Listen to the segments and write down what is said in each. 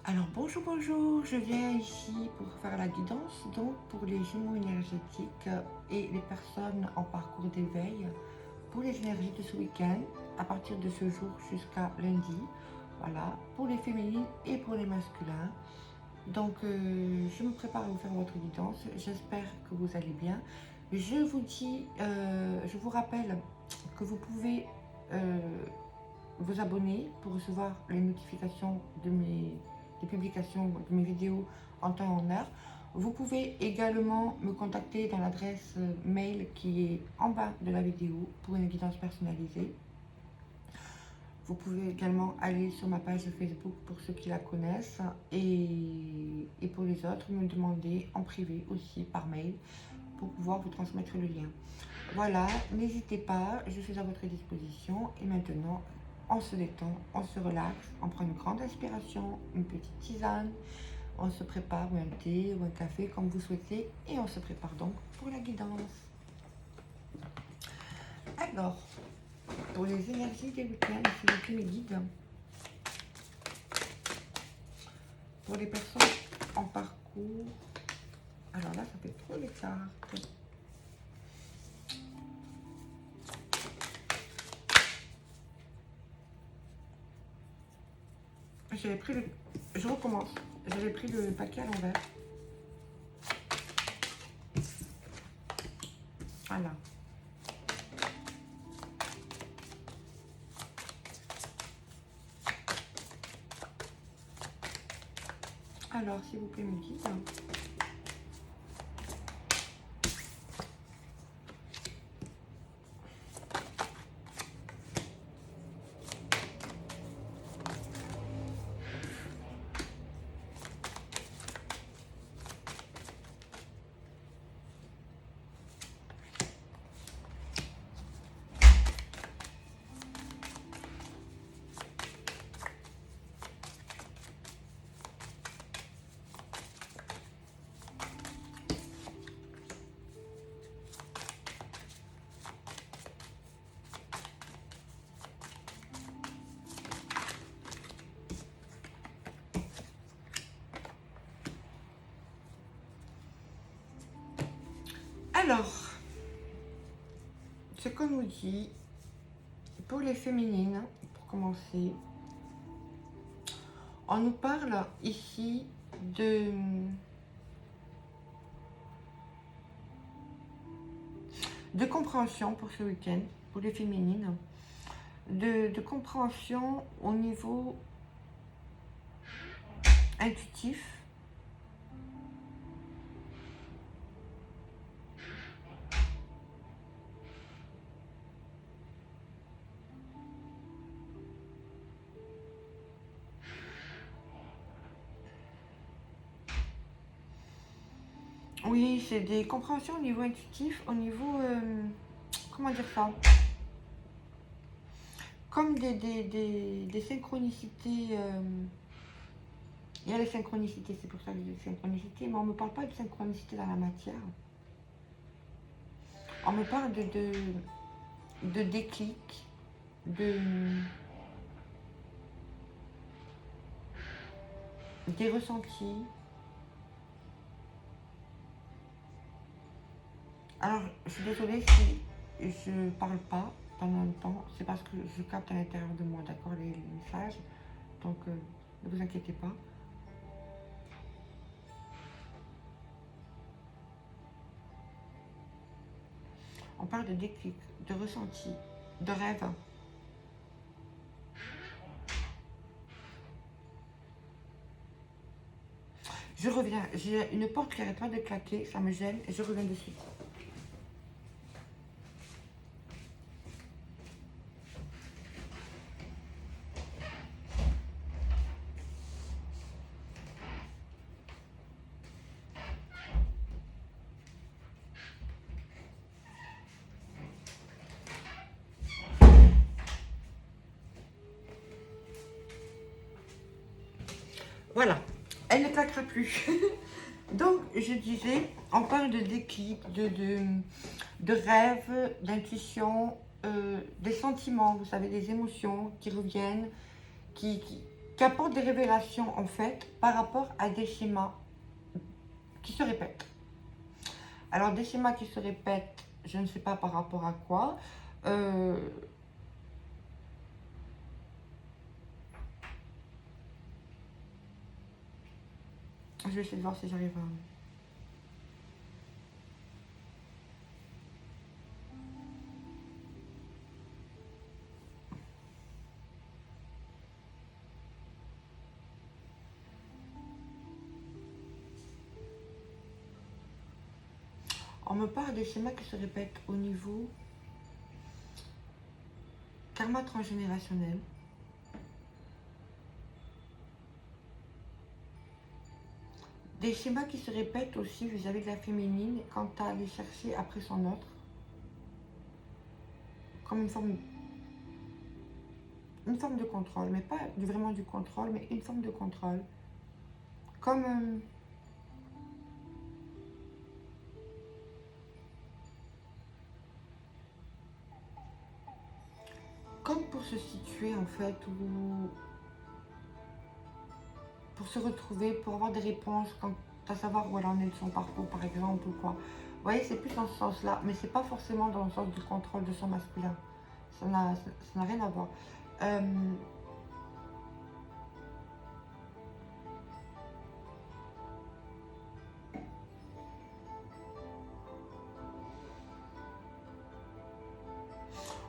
Alors bonjour, je viens ici pour faire la guidance donc pour les Gémeaux énergétiques et les personnes en parcours d'éveil pour les énergies de ce week-end à partir de ce jour jusqu'à lundi, voilà, pour les féminines et pour les masculins. Donc je me prépare à vous faire votre guidance, j'espère que vous allez bien. Je vous rappelle que vous pouvez vous abonner pour recevoir les notifications des publications de mes vidéos en temps et en heure. Vous pouvez également me contacter dans l'adresse mail qui est en bas de la vidéo pour une guidance personnalisée. Vous pouvez également aller sur ma page de Facebook pour ceux qui la connaissent et pour les autres, me demander en privé aussi par mail pour pouvoir vous transmettre le lien. Voilà, n'hésitez pas, je suis à votre disposition et maintenant on se détend, on se relaxe, on prend une grande inspiration, une petite tisane, on se prépare ou un thé ou un café comme vous souhaitez et on se prépare donc pour la guidance. Alors, pour les énergies des week-ends, c'est vous qui me guide. Pour les personnes en parcours, alors là ça fait trop les cartes. J'avais pris le... Je recommence. J'avais pris le paquet à l'envers. Voilà. Alors, s'il vous plaît, me guide. Alors, ce qu'on nous dit, pour les féminines, pour commencer, on nous parle ici de compréhension pour ce week-end, pour les féminines, de compréhension au niveau intuitif. Oui, c'est des compréhensions au niveau intuitif, au niveau... comment dire ça? Comme des synchronicités. Il y a les synchronicités, c'est pour ça que je dis synchronicité, mais on ne me parle pas de synchronicité dans la matière. On me parle de déclic, des ressentis. Alors, je suis désolée si je ne parle pas pendant le temps, c'est parce que je capte à l'intérieur de moi, d'accord, les messages. Donc, ne vous inquiétez pas. On parle de déclic, de ressenti, de rêve. Je reviens, j'ai une porte qui n'arrête pas de claquer, ça me gêne, et je reviens dessus. Voilà, elle ne claquera plus. Donc, je disais, on parle de déclic, de rêve, d'intuition, des sentiments, vous savez, des émotions qui reviennent, qui qui apporte des révélations en fait par rapport à des schémas qui se répètent. Alors des schémas qui se répètent, je ne sais pas par rapport à quoi. Je vais essayer de voir si j'arrive à... On me parle de schémas qui se répètent au niveau karma transgénérationnel. Des schémas qui se répètent aussi vis-à-vis de la féminine quand à aller chercher après son autre. Comme une forme de contrôle, mais pas vraiment du contrôle, mais une forme de contrôle. Comme... comme pour se situer en fait, ou pour se retrouver, pour avoir des réponses, quand à savoir où elle en est de son parcours par exemple ou quoi. Vous voyez, c'est plus dans ce sens-là, mais c'est pas forcément dans le sens du contrôle de son masculin. Ça n'a rien à voir.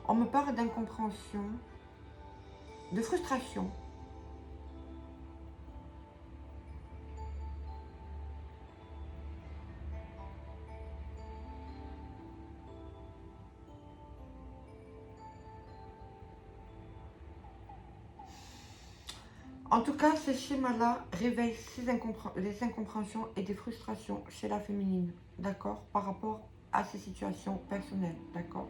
On me parle d'incompréhension, de frustration. En tout cas, ces schémas-là réveillent les incompréhensions et des frustrations chez la féminine, d'accord, par rapport à ces situations personnelles, d'accord.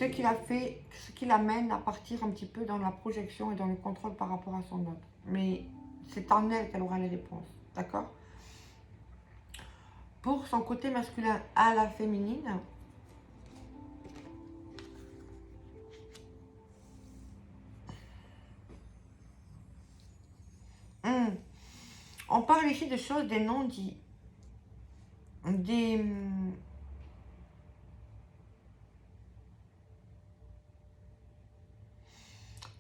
Ce qui l'amène à partir un petit peu dans la projection et dans le contrôle par rapport à son autre. Mais c'est en elle qu'elle aura les réponses, d'accord. Pour son côté masculin à la féminine, on parle ici de choses, des non-dits, des...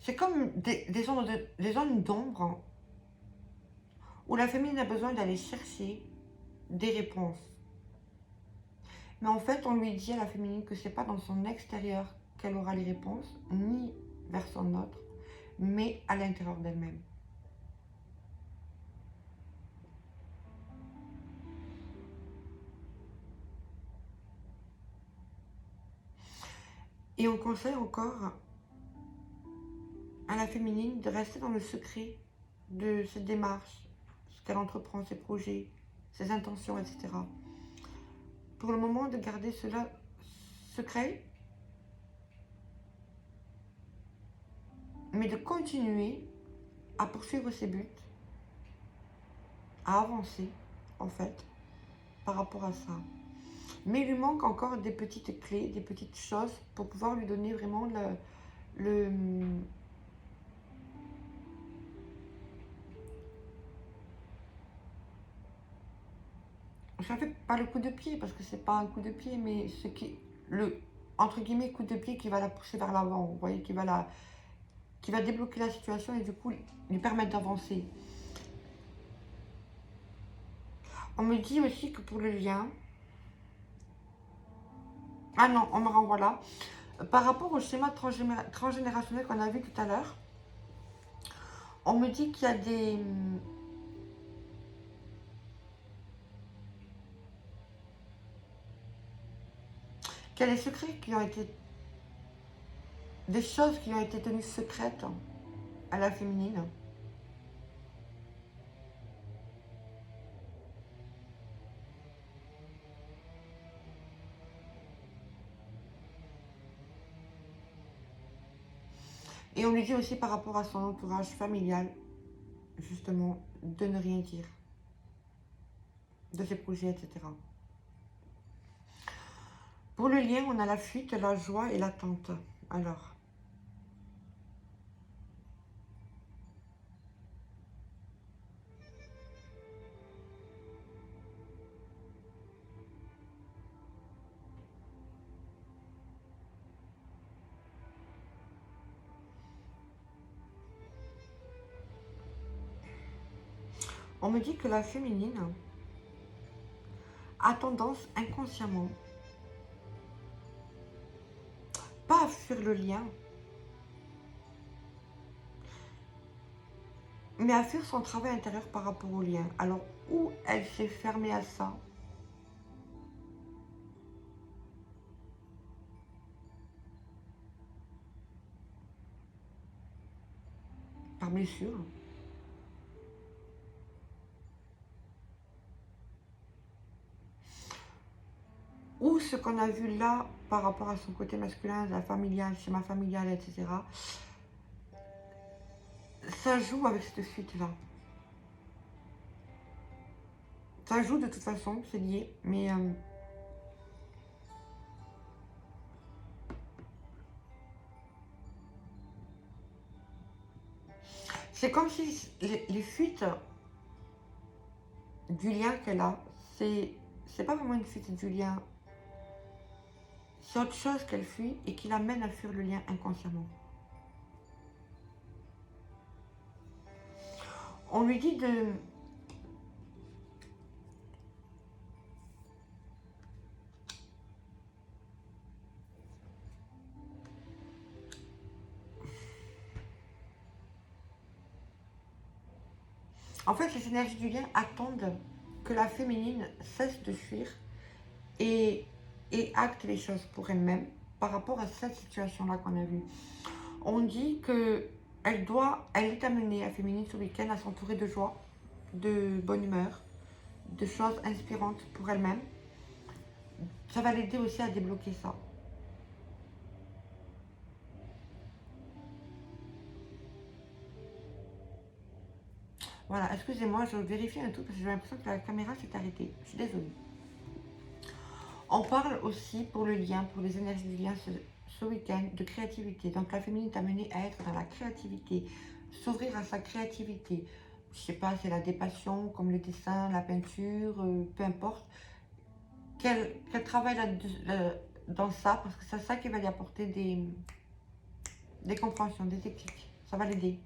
C'est comme des zones d'ombre où la féminine a besoin d'aller chercher des réponses. Mais en fait, on lui dit à la féminine que c'est pas dans son extérieur qu'elle aura les réponses, ni vers son autre, mais à l'intérieur d'elle-même. Et on conseille encore à la féminine de rester dans le secret de ses démarches, ce qu'elle entreprend, ses projets, ses intentions, etc. Pour le moment, de garder cela secret, mais de continuer à poursuivre ses buts, à avancer, en fait, par rapport à ça. Mais il lui manque encore des petites clés, des petites choses pour pouvoir lui donner vraiment le ça fait pas le coup de pied, parce que c'est pas un coup de pied, mais entre guillemets, coup de pied qui va la pousser vers l'avant, vous voyez, qui va débloquer la situation et du coup lui permettre d'avancer. On me dit aussi que pour le lien... Ah non, on me renvoie là. Par rapport au schéma transgénérationnel qu'on a vu tout à l'heure, on me dit qu'il y a des... qu'il y a des secrets qui ont été... des choses qui ont été tenues secrètes à la féminine. Et on lui dit aussi par rapport à son entourage familial, justement, de ne rien dire de ses projets, etc. Pour le lien, on a la fuite, la joie et l'attente. Alors, On me dit que la féminine a tendance inconsciemment, pas à fuir le lien, mais à faire son travail intérieur par rapport au lien. Alors, où elle s'est fermée à ça, par blessure, ou ce qu'on a vu là par rapport à son côté masculin, la familiale, schéma familial, etc. Ça joue avec cette fuite-là. Ça joue de toute façon, c'est lié, mais c'est comme si les fuites du lien qu'elle a, c'est pas vraiment une fuite du lien, c'est autre chose qu'elle fuit et qui l'amène à fuir le lien inconsciemment. On lui dit de... En fait, les énergies du lien attendent que la féminine cesse de fuir et acte les choses pour elle-même par rapport à cette situation-là qu'on a vue. On dit que elle est amenée, la féminine, ce week-end, à s'entourer de joie, de bonne humeur, de choses inspirantes pour elle-même. Ça va l'aider aussi à débloquer ça. Voilà, excusez-moi, je vérifie un truc parce que j'ai l'impression que la caméra s'est arrêtée. Je suis désolée. On parle aussi pour le lien, pour les énergies du lien ce week-end, de créativité. Donc la féminine est amenée à être dans la créativité, s'ouvrir à sa créativité. Je sais pas, c'est la des passions comme le dessin, la peinture, peu importe. Qu'elle travaille dans ça, parce que c'est ça qui va lui apporter des compréhensions, des éclics. Ça va l'aider.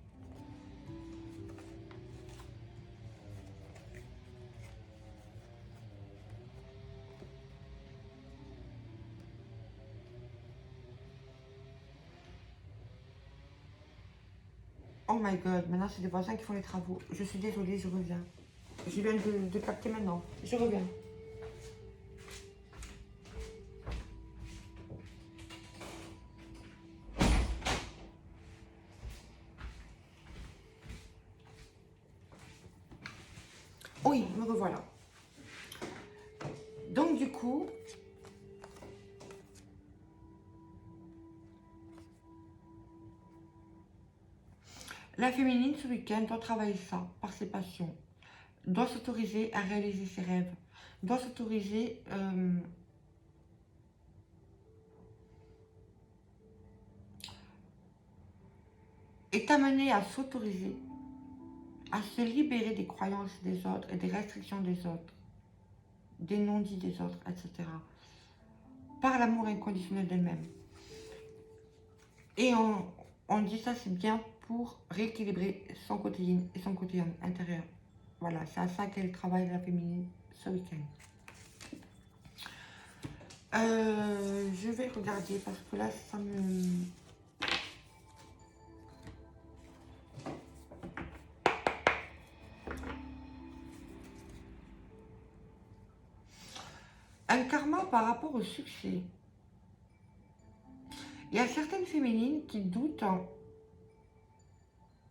Oh my god, maintenant c'est les voisins qui font les travaux. Je suis désolée, je reviens. Je viens de capter maintenant. Je reviens. Oui, me revoilà. Donc du coup, la féminine ce week-end doit travailler ça par ses passions, doit s'autoriser à réaliser ses rêves, doit s'autoriser est amenée à s'autoriser à se libérer des croyances des autres et des restrictions des autres, des non-dits des autres, etc. Par l'amour inconditionnel d'elle-même. Et on dit ça, c'est bien pour rééquilibrer son côté yin et son côté yang intérieur. Voilà, c'est à ça qu'elle travaille, la féminine, ce week-end. Je vais regarder parce que là, ça me... Un karma par rapport au succès. Il y a certaines féminines qui doutent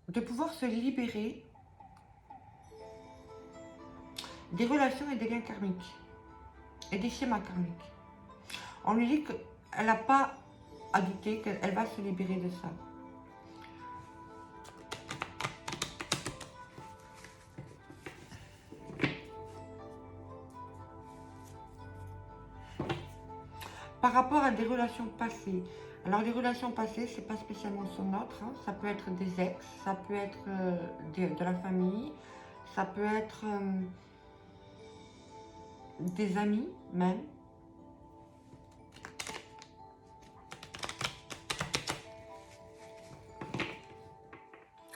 de pouvoir se libérer des relations et des liens karmiques et des schémas karmiques. On lui dit qu'elle n'a pas à douter, qu'elle va se libérer de ça. Par rapport à des relations passées. Alors les relations passées, c'est pas spécialement son autre, hein. Ça peut être des ex, ça peut être de la famille, ça peut être des amis même.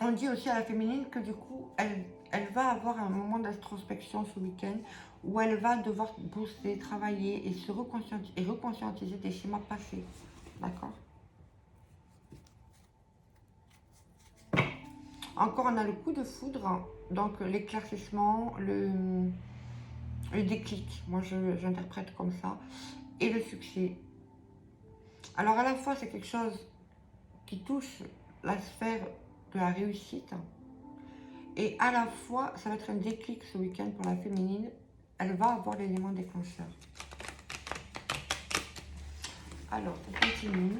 On dit aussi à la féminine que du coup, elle va avoir un moment d'introspection ce week-end où elle va devoir booster, travailler et se reconscientiser des schémas passés. D'accord? Encore, on a le coup de foudre, donc l'éclaircissement, le déclic. Moi, j'interprète comme ça. Et le succès. Alors, à la fois, c'est quelque chose qui touche la sphère de la réussite. Et à la fois, ça va être un déclic ce week-end pour la féminine. Elle va avoir l'élément déclencheur. Alors, on continue.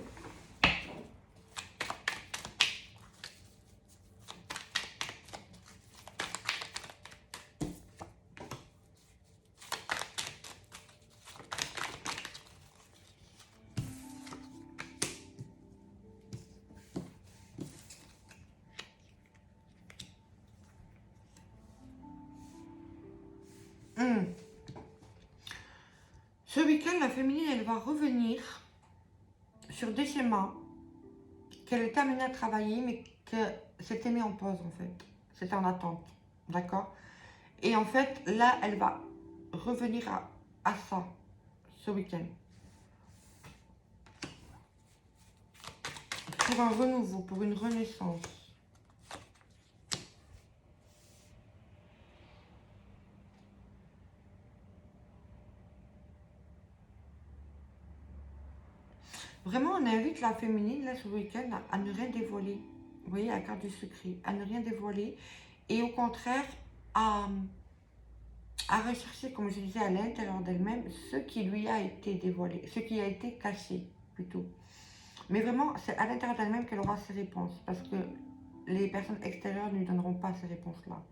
Ce week-end, la féminine, elle va revenir sur des schémas qu'elle est amenée à travailler, mais que c'était mis en pause en fait. C'était en attente. D'accord? Et en fait, là, elle va revenir à ça ce week-end. Pour un renouveau, pour une renaissance. Vraiment, on invite la féminine, là, ce week-end, à ne rien dévoiler. Vous voyez, la carte du secret. À ne rien dévoiler. Et au contraire, à rechercher, comme je disais, à l'intérieur d'elle-même, ce qui lui a été dévoilé, ce qui a été caché, plutôt. Mais vraiment, c'est à l'intérieur d'elle-même qu'elle aura ses réponses. Parce que les personnes extérieures ne lui donneront pas ces réponses-là.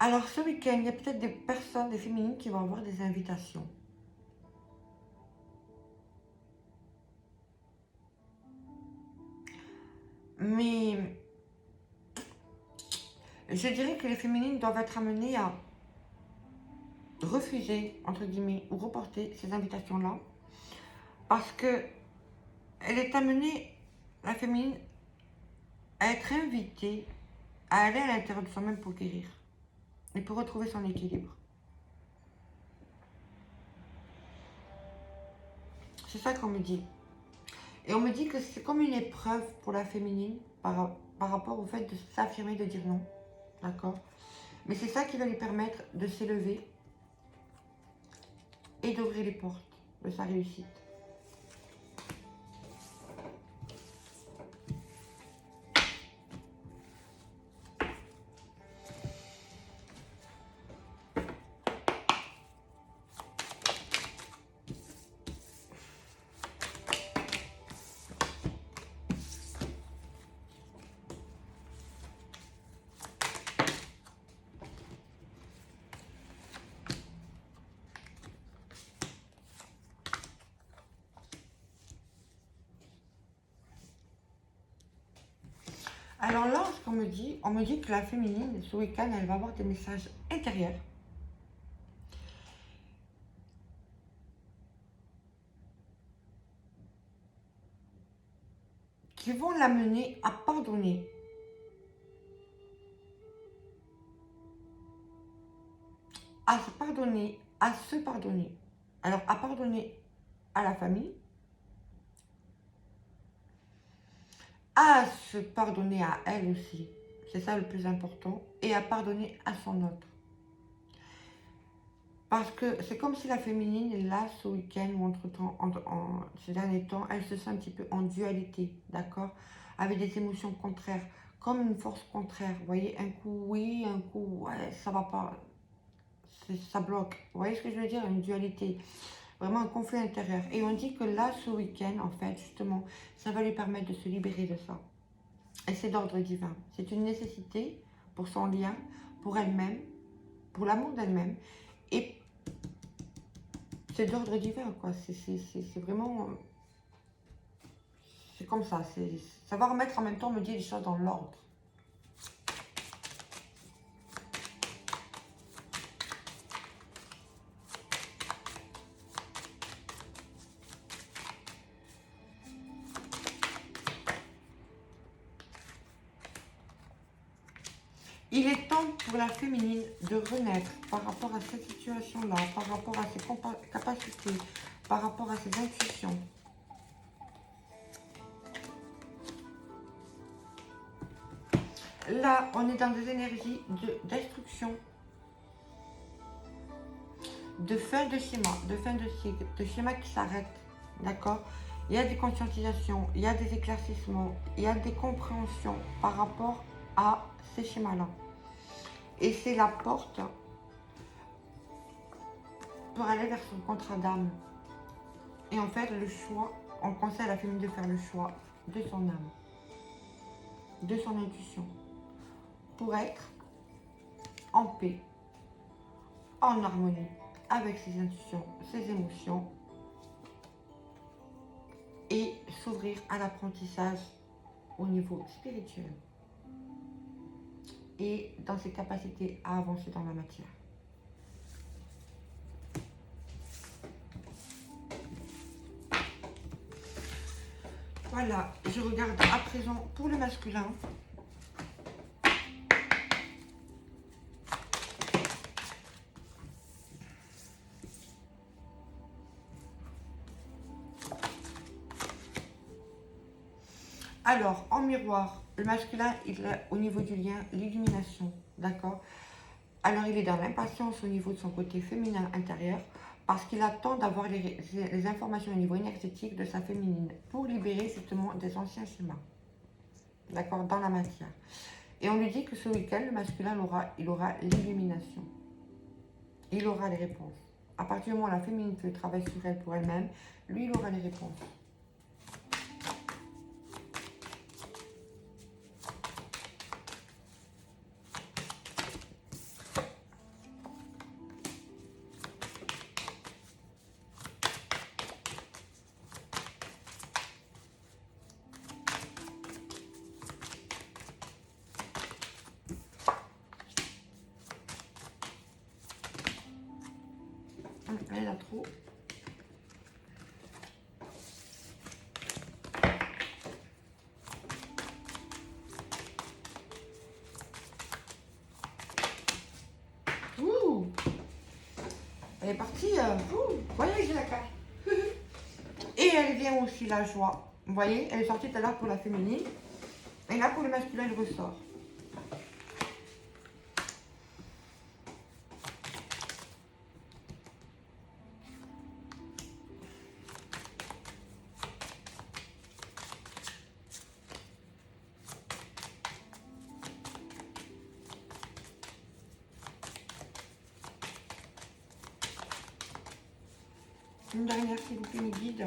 Alors, ce week-end, il y a peut-être des personnes, des féminines, qui vont avoir des invitations. Mais je dirais que les féminines doivent être amenées à refuser, entre guillemets, ou reporter ces invitations-là. Parce que elle est amenée, la féminine, à être invitée à aller à l'intérieur de soi-même pour guérir. Et pour retrouver son équilibre. C'est ça qu'on me dit. Et on me dit que c'est comme une épreuve pour la féminine par rapport au fait de s'affirmer, de dire non. D'accord? Mais c'est ça qui va lui permettre de s'élever et d'ouvrir les portes de sa réussite. Alors là, ce qu'on me dit, on me dit que la féminine, ce week-end, elle va avoir des messages intérieurs. Qui vont l'amener à pardonner. À se pardonner, à se pardonner. Alors, à pardonner à la famille, à se pardonner à elle aussi, c'est ça le plus important, et à pardonner à son autre. Parce que c'est comme si la féminine, là, ce week-end ou entre-temps, ces derniers temps, elle se sent un petit peu en dualité, d'accord? Avec des émotions contraires, comme une force contraire. Vous voyez, un coup oui, un coup ouais, ça va pas, ça bloque. Vous voyez ce que je veux dire? Une dualité. Vraiment un conflit intérieur. Et on dit que là, ce week-end, en fait, justement, ça va lui permettre de se libérer de ça. Et c'est d'ordre divin. C'est une nécessité pour son lien, pour elle-même, pour l'amour d'elle-même. Et c'est d'ordre divin, quoi. C'est vraiment... C'est comme ça. Savoir mettre en même temps, me dire les choses dans l'ordre. Il est temps pour la féminine de renaître par rapport à cette situation-là, par rapport à ses capacités, par rapport à ses intuitions. Là, on est dans des énergies de destruction, de fin de schéma, de fin de cycle, de schéma qui s'arrête, d'accord? Il y a des conscientisations, il y a des éclaircissements, il y a des compréhensions par rapport à ces schémas-là. Et c'est la porte pour aller vers son contrat d'âme. Et en fait, le choix, on conseille à la féminine de faire le choix de son âme, de son intuition, pour être en paix, en harmonie avec ses intuitions, ses émotions, et s'ouvrir à l'apprentissage au niveau spirituel et dans ses capacités à avancer dans la matière. Voilà, je regarde à présent pour le masculin. Alors, en miroir, le masculin, il a au niveau du lien l'illumination, d'accord? Alors, il est dans l'impatience au niveau de son côté féminin intérieur parce qu'il attend d'avoir les informations au niveau énergétique de sa féminine pour libérer justement des anciens schémas, d'accord, dans la matière. Et on lui dit que ce week-end, le masculin, il aura l'illumination. Il aura les réponses. À partir du moment où la féminine fait le travail sur elle pour elle-même, lui, il aura les réponses. Elle a trop. Ouh, elle est partie. Voyez, la carte. Et elle vient aussi la joie. Vous voyez, elle est sortie tout à l'heure pour la féminine. Et là, pour le masculin, elle ressort. Une dernière, s'il vous plaît, mes guides.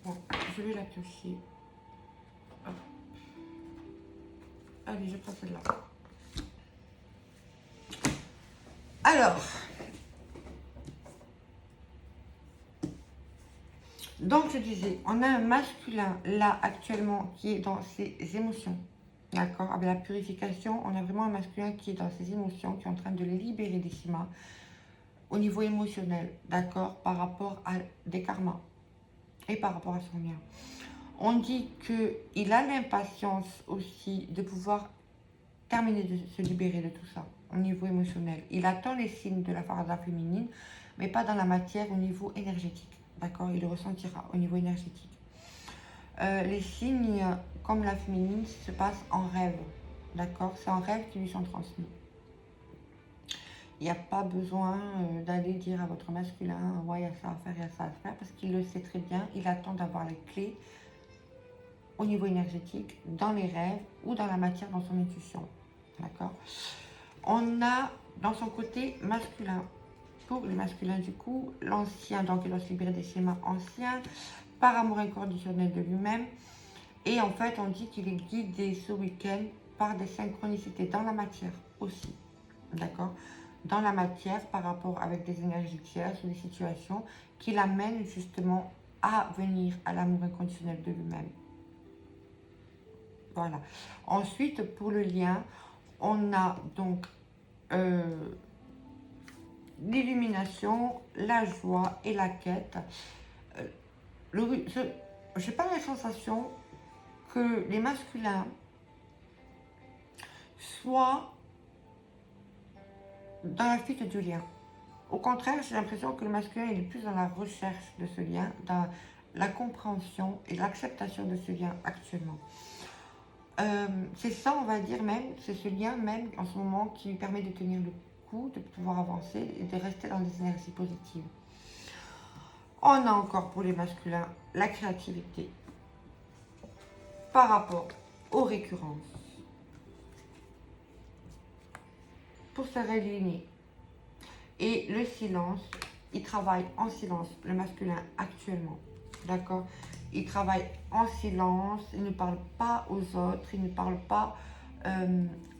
Bon, je vais la piocher. Hop. Allez, je prends celle-là. Alors, donc je disais, on a un masculin là actuellement qui est dans ses émotions. D'accord? Avec la purification, on a vraiment un masculin qui est dans ses émotions, qui est en train de les libérer des schémas au niveau émotionnel, d'accord? Par rapport à des karmas et par rapport à son lien. On dit qu'il a l'impatience aussi de pouvoir terminer de se libérer de tout ça au niveau émotionnel. Il attend les signes de la farda féminine, mais pas dans la matière au niveau énergétique, d'accord? Il le ressentira au niveau énergétique. Les signes, comme la féminine, se passent en rêve, d'accord? C'est en rêve qui lui sont transmis. Il n'y a pas besoin d'aller dire à votre masculin, ouais, il y a ça à faire, il y a ça à faire, parce qu'il le sait très bien, il attend d'avoir les clés au niveau énergétique, dans les rêves ou dans la matière, dans son intuition, d'accord? On a dans son côté masculin, pour les masculins du coup, l'ancien, donc il doit se libérer des schémas anciens, par amour inconditionnel de lui-même. Et en fait, on dit qu'il est guidé ce week-end par des synchronicités dans la matière aussi. D'accord? Dans la matière par rapport avec des énergies tierces ou des situations qui l'amènent justement à venir à l'amour inconditionnel de lui-même. Voilà. Ensuite, pour le lien, on a donc l'illumination, la joie et la quête. J'ai pas la sensation que les masculins soient dans la fuite du lien. Au contraire, j'ai l'impression que le masculin il est plus dans la recherche de ce lien, dans la compréhension et l'acceptation de ce lien actuellement. C'est ça, on va dire même, c'est ce lien même en ce moment qui lui permet de tenir le coup, de pouvoir avancer et de rester dans des énergies positives. On a encore pour les masculins la créativité par rapport aux récurrences. Pour se réaligner. Et le silence, il travaille en silence, le masculin actuellement. D'accord? Il travaille en silence, il ne parle pas aux autres, il ne parle pas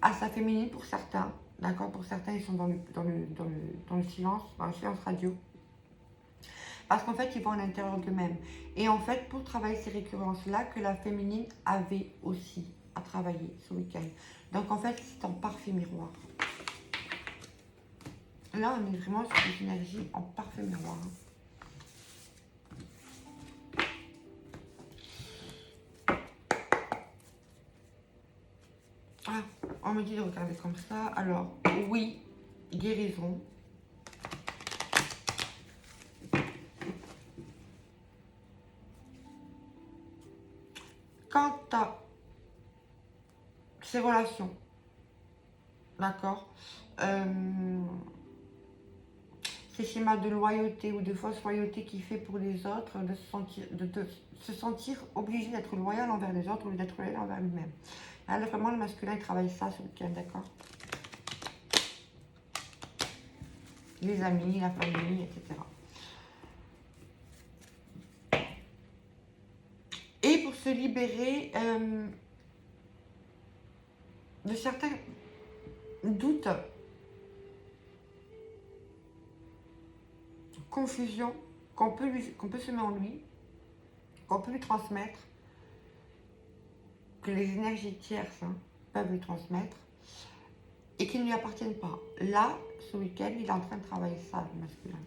à sa féminine pour certains. D'accord? Pour certains, ils sont dans le silence radio. Parce qu'en fait, ils vont à l'intérieur d'eux-mêmes. Et en fait, pour travailler ces récurrences-là, que la féminine avait aussi à travailler ce week-end. Donc en fait, c'est en parfait miroir. Là, on est vraiment sur des énergies en parfait miroir. Ah, on me dit de regarder comme ça. Alors, oui, guérison. Quant à ces relations, d'accord, ces schémas de loyauté ou de fausse loyauté qu'il fait pour les autres, de se sentir obligé d'être loyal envers les autres ou d'être loyal envers lui-même. Là, vraiment, le masculin, il travaille ça ce week-end, d'accord? Les amis, la famille, etc. Et pour se libérer de certains doutes, confusion qu'on peut semer en lui, qu'on peut lui transmettre, que les énergies tierces peuvent lui transmettre, et qui ne lui appartiennent pas. Là, ce week-end, il est en train de travailler ça, le masculin.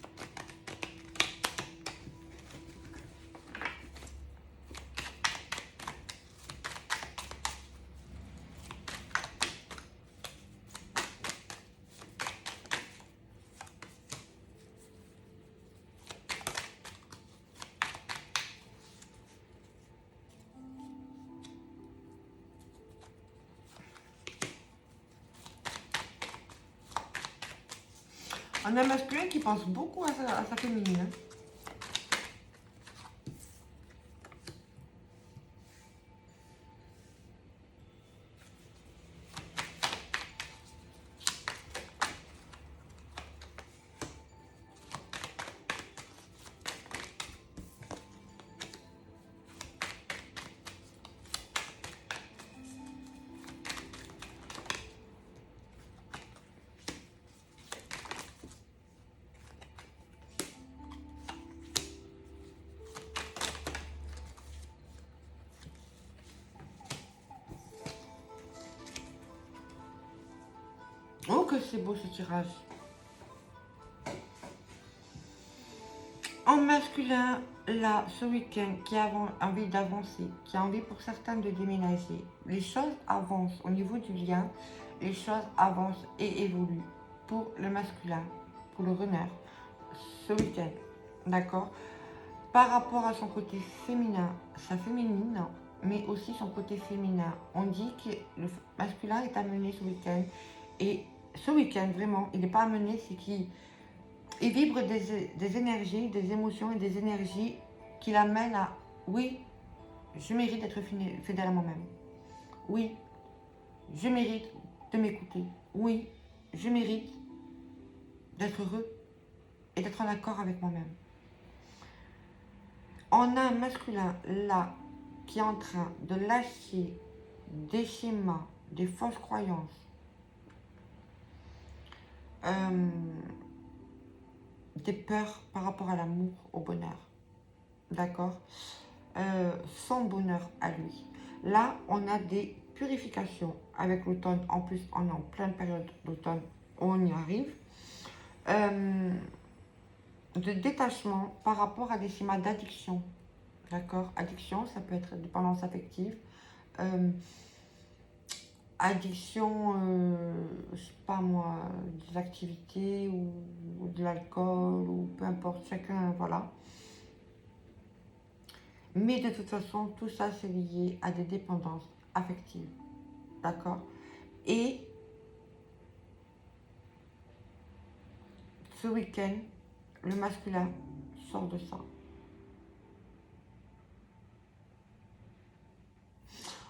On a un masculin qui pense beaucoup à sa féminine. Oh, que c'est beau ce tirage. En masculin, là, ce week-end, qui a envie d'avancer, qui a envie pour certains de déménager, les choses avancent au niveau du lien, les choses avancent et évoluent pour le masculin, pour le runner, ce week-end, d'accord? Par rapport à son côté féminin, sa féminine, mais aussi son côté féminin. On dit que le masculin est amené ce week-end, et ce week-end, vraiment, il n'est pas amené, c'est qu'il vibre des énergies, des émotions et des énergies qui l'amènent à, oui, je mérite d'être fidèle à moi-même. Oui, je mérite de m'écouter. Oui, je mérite d'être heureux et d'être en accord avec moi-même. On a un masculin là qui est en train de lâcher des schémas, des fausses croyances, des peurs par rapport à l'amour, au bonheur. D'accord, son bonheur à lui. Là, on a des purifications avec l'automne. En plus, on est en pleine période d'automne, on y arrive. De détachement par rapport à des schémas d'addiction. D'accord, addiction, ça peut être dépendance affective. Addiction, je sais pas moi, des activités ou de l'alcool ou peu importe, chacun, voilà. Mais de toute façon, tout ça, c'est lié à des dépendances affectives. D'accord? Et ce week-end, le masculin sort de ça.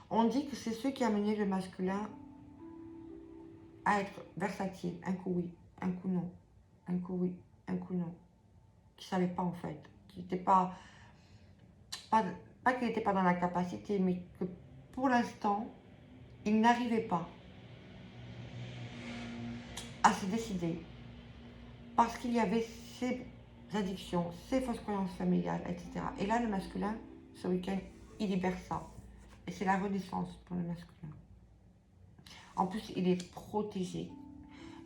On dit que c'est ce qui a mené le masculin à être versatile. Un coup oui, un coup non. Un coup oui, un coup non. Qui ne savait pas en fait. Qui n'était pas qu'il n'était pas dans la capacité, mais que pour l'instant, il n'arrivait pas à se décider. Parce qu'il y avait ces addictions, ces fausses croyances familiales, etc. Et là, le masculin, ce week-end, il libère ça. Et c'est la renaissance pour le masculin. En plus, il est protégé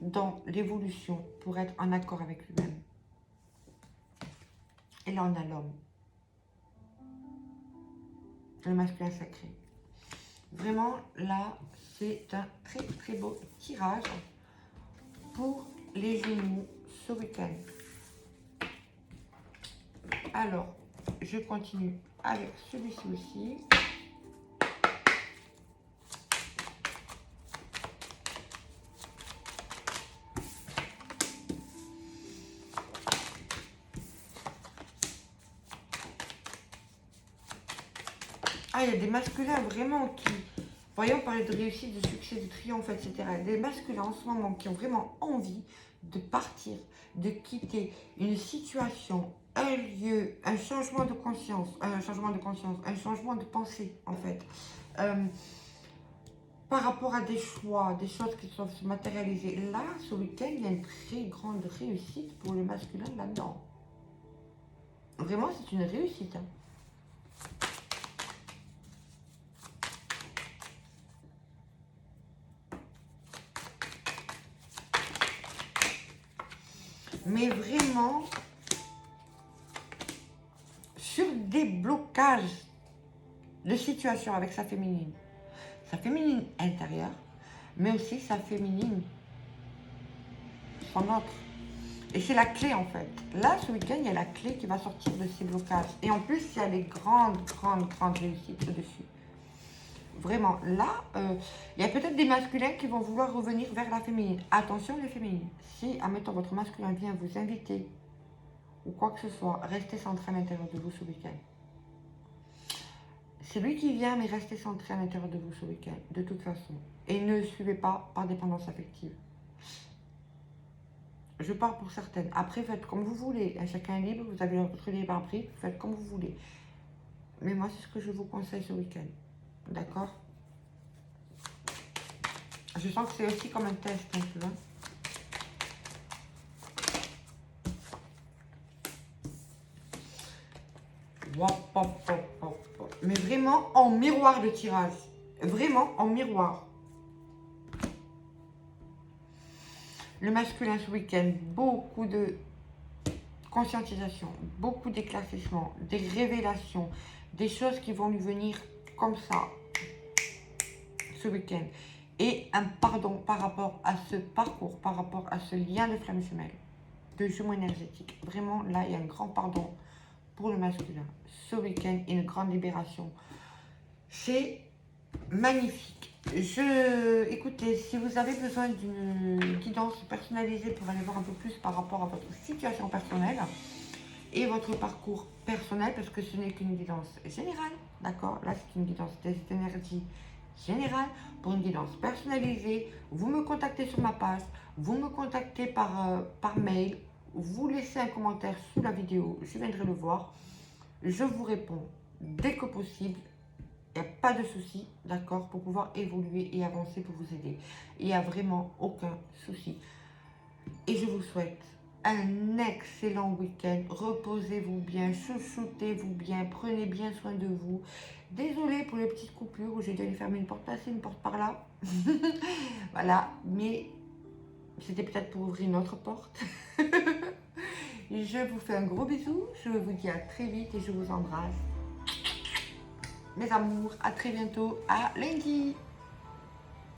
dans l'évolution pour être en accord avec lui-même. Et là, on a l'homme. Le masculin sacré. Vraiment, là, c'est un très très beau tirage pour les Gémeaux ce week-end. Alors, je continue avec celui-ci aussi. Ah, il y a des masculins vraiment qui... Voyons, parler de réussite, de succès, de triomphe, etc. Des masculins en ce moment qui ont vraiment envie de partir, de quitter une situation, un lieu, un changement de conscience, un changement de pensée, en fait. Par rapport à des choix, des choses qui doivent se matérialiser. Là, ce week-end, il y a une très grande réussite pour le masculin là-dedans. Vraiment, c'est une réussite. Hein. Mais vraiment, sur des blocages de situation avec sa féminine intérieure, mais aussi sa féminine, son autre. Et c'est la clé en fait. Là, ce week-end, il y a la clé qui va sortir de ces blocages. Et en plus, il y a les grandes réussites au-dessus. Vraiment, là, il y a peut-être des masculins qui vont vouloir revenir vers la féminine. Attention les féminines. Si, admettons, votre masculin vient vous inviter ou quoi que ce soit, restez centré à l'intérieur de vous ce week-end. C'est lui qui vient, mais restez centré à l'intérieur de vous ce week-end, de toute façon. Et ne suivez pas par dépendance affective. Je pars pour certaines. Après, faites comme vous voulez. Chacun est libre, vous avez votre libre arbitre, faites comme vous voulez. Mais moi, c'est ce que je vous conseille ce week-end. D'accord? Je sens que c'est aussi comme un test, hein, tu vois. Mais vraiment en miroir de tirage. Vraiment en miroir. Le masculin ce week-end, beaucoup de conscientisation, beaucoup d'éclaircissement, des révélations, des choses qui vont lui venir comme ça ce week-end. Et un pardon par rapport à ce parcours, par rapport à ce lien de flamme jumelle, de jumeaux énergétique. Vraiment, là, il y a un grand pardon pour le masculin. Ce week-end, une grande libération. C'est magnifique. Écoutez, si vous avez besoin d'une guidance personnalisée pour aller voir un peu plus par rapport à votre situation personnelle et votre parcours personnel, parce que ce n'est qu'une guidance générale, d'accord? Là, c'est une guidance des énergies générale. Pour une guidance personnalisée, vous me contactez sur ma page, vous me contactez par mail, vous laissez un commentaire sous la vidéo, je viendrai le voir. Je vous réponds dès que possible. Il n'y a pas de souci, d'accord, pour pouvoir évoluer et avancer pour vous aider. Il n'y a vraiment aucun souci. Et je vous souhaite un excellent week-end. Reposez-vous bien, chouchoutez-vous bien, prenez bien soin de vous. Désolée pour les petites coupures où j'ai dû aller fermer une porte par-ci, une porte par-là. Voilà, mais c'était peut-être pour ouvrir une autre porte. Je vous fais un gros bisou. Je vous dis à très vite et je vous embrasse. Mes amours, à très bientôt, à lundi.